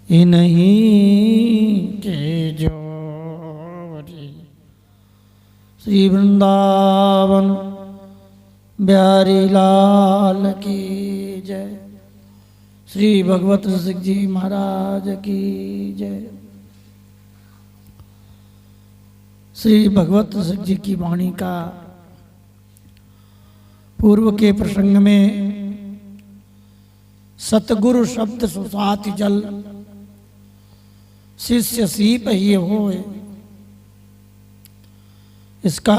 इन्हीं के जोरी। श्री वृंदावन बिहारी लाल की जय। श्री भगवत रसिक जी महाराज की जय। श्री भगवत रसिक जी की वाणी का पूर्व के प्रसंग में सतगुरु शब्द सुसाति जल शिष्य सीप ही होए, इसका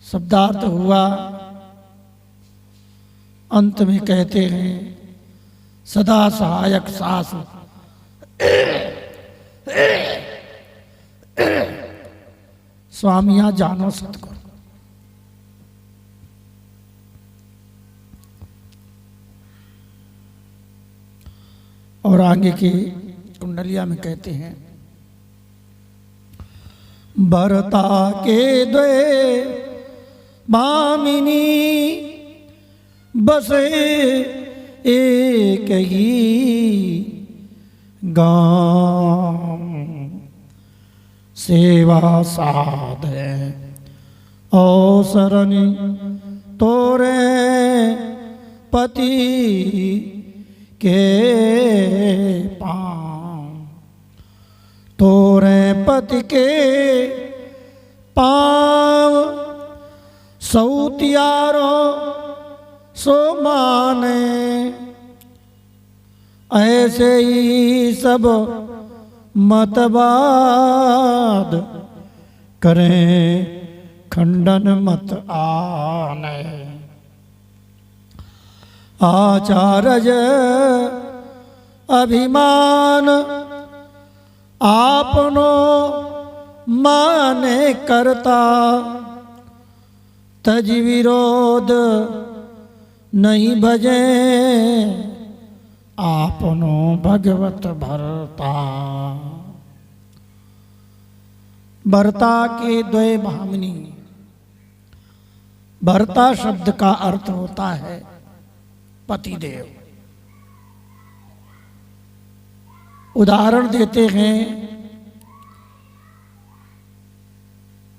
शब्दार्थ हुआ। अंत में कहते हैं सदा सहायक सास स्वामिया जानो सतगुरु। और आगे की कुंडलिया में कहते हैं भरता के द्वे भामिनी बसे एक ही गांव। सेवा साध अवसरनि तोरे पति के पाँव। तोरे पति के पाँव सौतियारो सो माने। ऐसे ही सब मतवाद करें खंडन मत आने। आचार्य अभिमान आपनो माने करता। तज विरोध नहीं भजे आपनो भगवत भरता। भरता के द्वय भामिनी। भरता शब्द का अर्थ होता है पतिदेव। उदाहरण देते हैं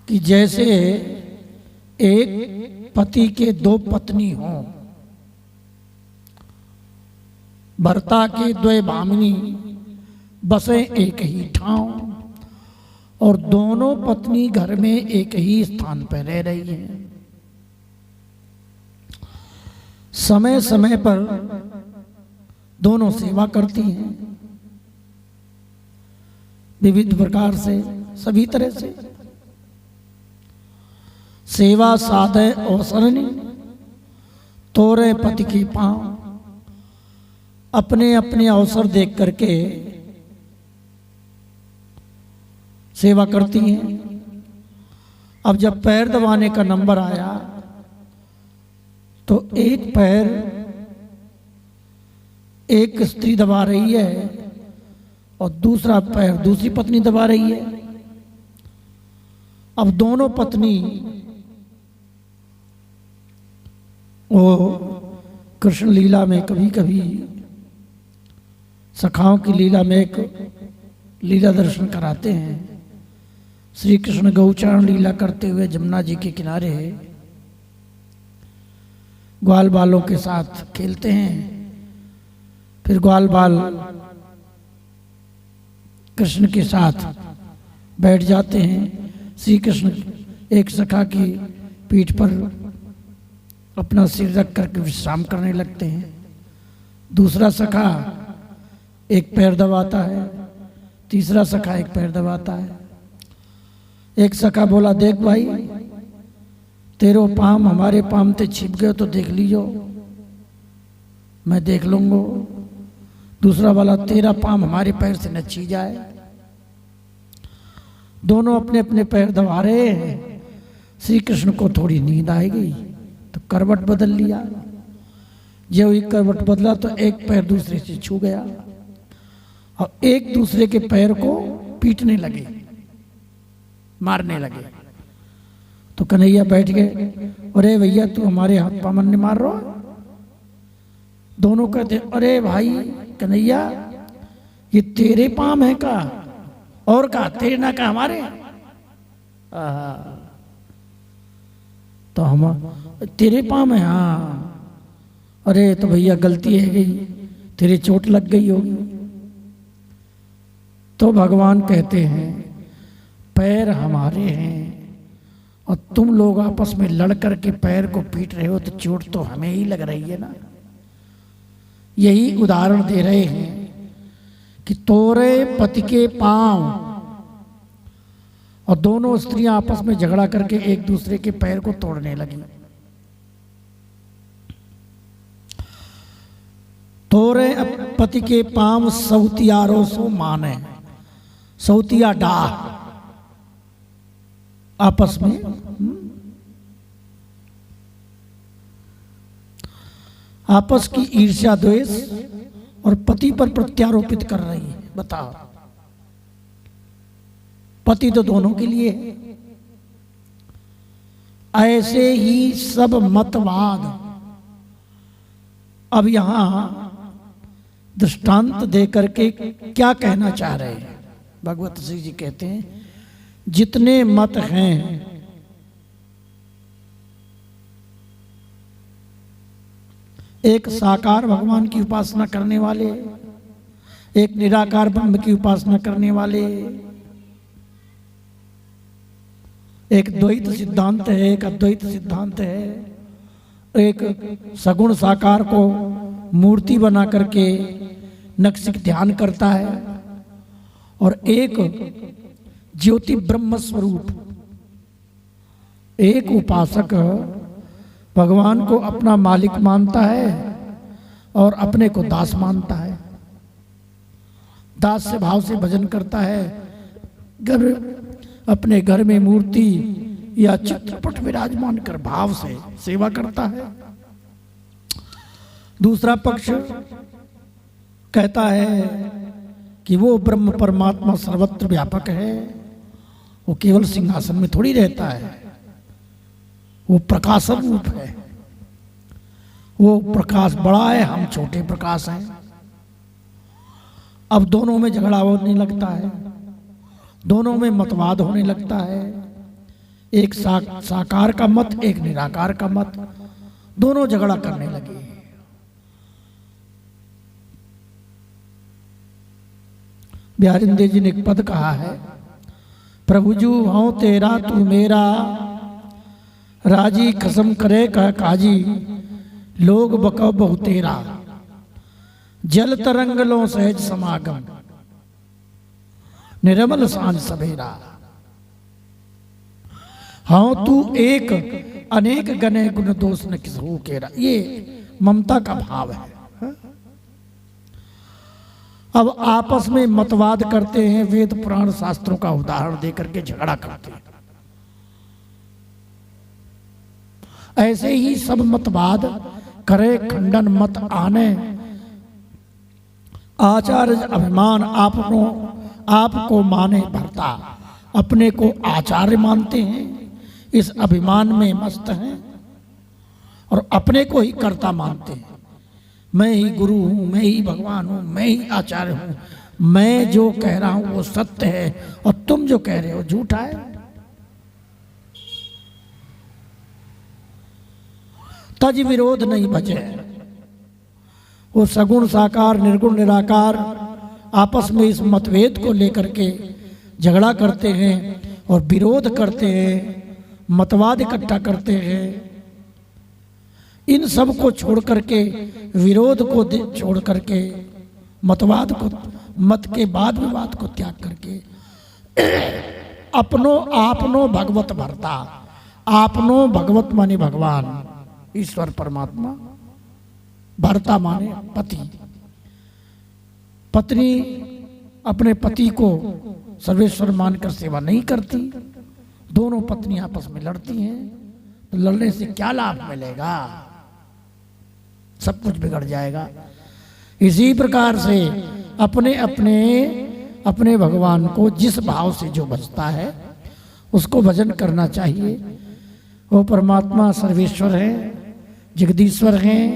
कि जैसे एक पति के दो पत्नी हों। भरता के द्वय भामिनी बसे एक ही ठाव और दोनों पत्नी घर में एक ही स्थान पर रह रही हैं। समय समय पर दोनों सेवा करती हैं विविध प्रकार से, सभी तरह से। सेवा साधे अवसरनि तोरे पति की पाँव। अपने अपने अवसर देख करके सेवा करती हैं। अब जब पैर दबाने का नंबर आया तो एक पैर एक स्त्री दबा रही है और दूसरा पैर दूसरी पत्नी दबा रही है। अब दोनों पत्नी वो कृष्ण लीला में कभी कभी सखाओं की लीला में एक लीला दर्शन कराते हैं। श्री कृष्ण गौचारण लीला करते हुए जमुना जी के किनारे ग्वाल बालों के साथ खेलते हैं। फिर ग्वाल बाल कृष्ण के साथ बैठ जाते हैं। श्री कृष्ण एक सखा की पीठ पर अपना सिर रख करके विश्राम करने लगते हैं। दूसरा सखा एक पैर दबाता है, तीसरा सखा एक पैर दबाता है। एक सखा बोला देख भाई तेरो पाम हमारे पाम ते छिप गए तो देख लीजो, मैं देख लूंगा। दूसरा वाला तेरा पाम हमारे पैर से न छी जाए। दोनों अपने अपने पैर दबा रहे हैं। श्री कृष्ण को थोड़ी नींद आई गई तो करवट बदल लिया। जब एक करवट बदला तो एक पैर दूसरे से छू गया और एक दूसरे के पैर को पीटने लगे, मारने लगे। तो कन्हैया बैठ गए, अरे भैया तू हमारे हाथ पामन ने मार रहा। दोनों कहते अरे भाई कन्हैया ये तेरे पाम है का, और का तेरे ना का हमारे। तो हम तेरे पाम है, हाँ। अरे तो भैया गलती है गई, तेरे चोट लग गई होगी। तो भगवान कहते हैं पैर हमारे हैं और तुम लोग आपस में लड़ कर के पैर को पीट रहे हो, तो चोट तो हमें ही लग रही है ना। यही उदाहरण दे रहे हैं कि तोरे पति के पांव, और दोनों स्त्रियां आपस में झगड़ा करके एक दूसरे के पैर को तोड़ने लगी। तोरे पति के पांव सौतियारो सो माने, सौतिया डाह आपस में आपस की ईर्ष्या द्वेष और पति पर प्रत्यारोपित कर रही है। बताओ, पति तो दोनों के लिए है। ऐसे ही सब मतवाद अब यहां दृष्टांत दे करके क्या कहना चाह रहे हैं। भगवत श्री जी कहते हैं जितने मत हैं, एक साकार भगवान की उपासना करने वाले, एक निराकार ब्रह्म की उपासना करने वाले, एक द्वैत सिद्धांत है, एक अद्वैत सिद्धांत है, एक सगुण साकार को मूर्ति बना करके नक्सिक ध्यान करता है, और एक ज्योति ब्रह्म स्वरूप, एक उपासक भगवान को अपना मालिक मानता है और अपने को दास मानता है। दास से भाव से भजन करता है, अपने घर में मूर्ति या चित्रपट विराजमान कर भाव से सेवा करता है। दूसरा पक्ष कहता है कि वो ब्रह्म परमात्मा सर्वत्र व्यापक है, वो केवल सिंहासन में थोड़ी रहता है, वो प्रकाशन रूप है, वो प्रकाश बड़ा है, हम छोटे प्रकाश हैं। अब दोनों में झगड़ा होने लगता है, दोनों में मतवाद होने लगता है। एक साकार का मत, एक निराकार का मत, दोनों झगड़ा करने लगे। बिहारिंदर जी ने एक पद कहा है, प्रभु जू हूं तेरा तू मेरा, राजी कसम करे कह काजी, लोग बको बहु तेरा, जल तरंग लो सहज समागम, निर्मल सांझ सवेरा। हाँ तू एक अनेक गने गुण दोष न किस हो केरा, ये ममता का भाव है। अब आपस में मतवाद करते हैं, वेद पुराण शास्त्रों का उदाहरण देकर के झगड़ा करते हैं। ऐसे ही सब मतवाद करे खंडन मत आने, आचार्य अभिमान आपको माने भरता, अपने को आचार्य मानते हैं, इस अभिमान में मस्त हैं और अपने को ही कर्ता मानते हैं। मैं ही गुरु हूं, मैं ही भगवान हूं, मैं ही आचार्य हूं, मैं जो कह रहा हूं वो सत्य है और तुम जो कह रहे हो झूठा है। तज विरोध नहीं बचे। वो सगुण साकार निर्गुण निराकार आपस में इस मतभेद को लेकर के झगड़ा करते हैं और विरोध करते हैं, मतवाद इकट्ठा करते हैं। इन सब को छोड़ करके, विरोध को छोड़ करके, मतवाद को, मत के बाद विवाद को त्याग करके आपनो भगवत भरता, आपनो भगवत माने भगवान ईश्वर परमात्मा, भरता माने पति। पत्नी अपने पति को सर्वेश्वर मानकर सेवा नहीं करती, दोनों पत्नी आपस में लड़ती हैं, तो लड़ने से क्या लाभ मिलेगा, सब कुछ बिगड़ जाएगा। इसी प्रकार से अपने भगवान को जिस भाव से जो भजता है उसको भजन करना चाहिए। वो परमात्मा सर्वेश्वर है, जगदीश्वर हैं,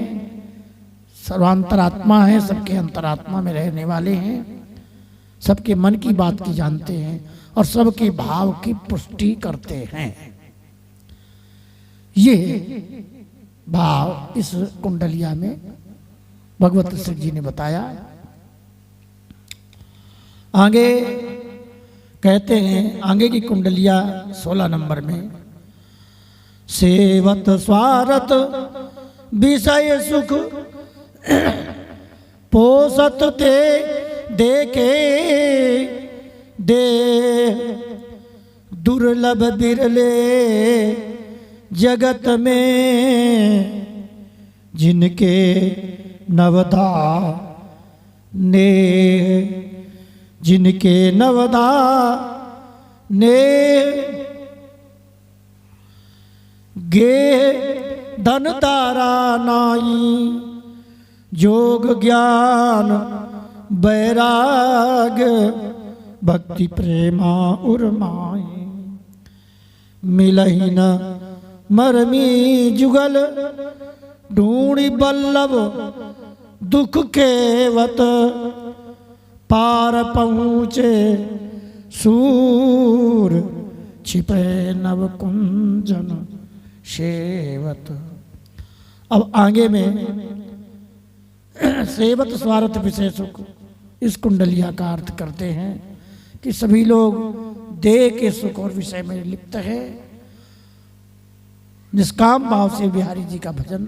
सर्वांतरात्मा है, सबके अंतरात्मा में रहने वाले हैं। सबके मन की बात की जानते हैं और सबके भाव की पुष्टि करते हैं। ये भाव इस कुंडलिया में भगवत श्री जी ने बताया। आगे कहते हैं, आगे की कुंडलिया 16 नंबर में, सेवत स्वारथ विषय सुख पोषत ते देखे दे दुर्लभ बिरले जगत में जिनके नवदा ने जिनके नवदा ने गे धन तारा नाई जोग ज्ञान बैराग भक्ति प्रेमा उर्माई मिलही न मरमी जुगल ढूंढी बल्लभ दुख केवत पार पहुँचे सूर छिपे नव कुंजन सेवत। अब आगे में सेवत स्वार्थ विषय सुख इस कुंडलिया का अर्थ करते हैं कि सभी लोग देह के सुख और विषय में लिप्त है, निष्काम भाव से बिहारी जी का भजन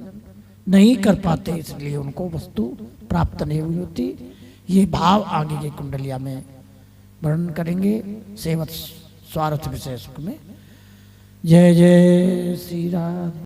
नहीं कर पाते, इसलिए उनको वस्तु प्राप्त नहीं हुई होती। ये भाव आगे की कुंडलिया में वर्णन करेंगे सेवत स्वार्थ विषय सुख में। जय जय श्री राम।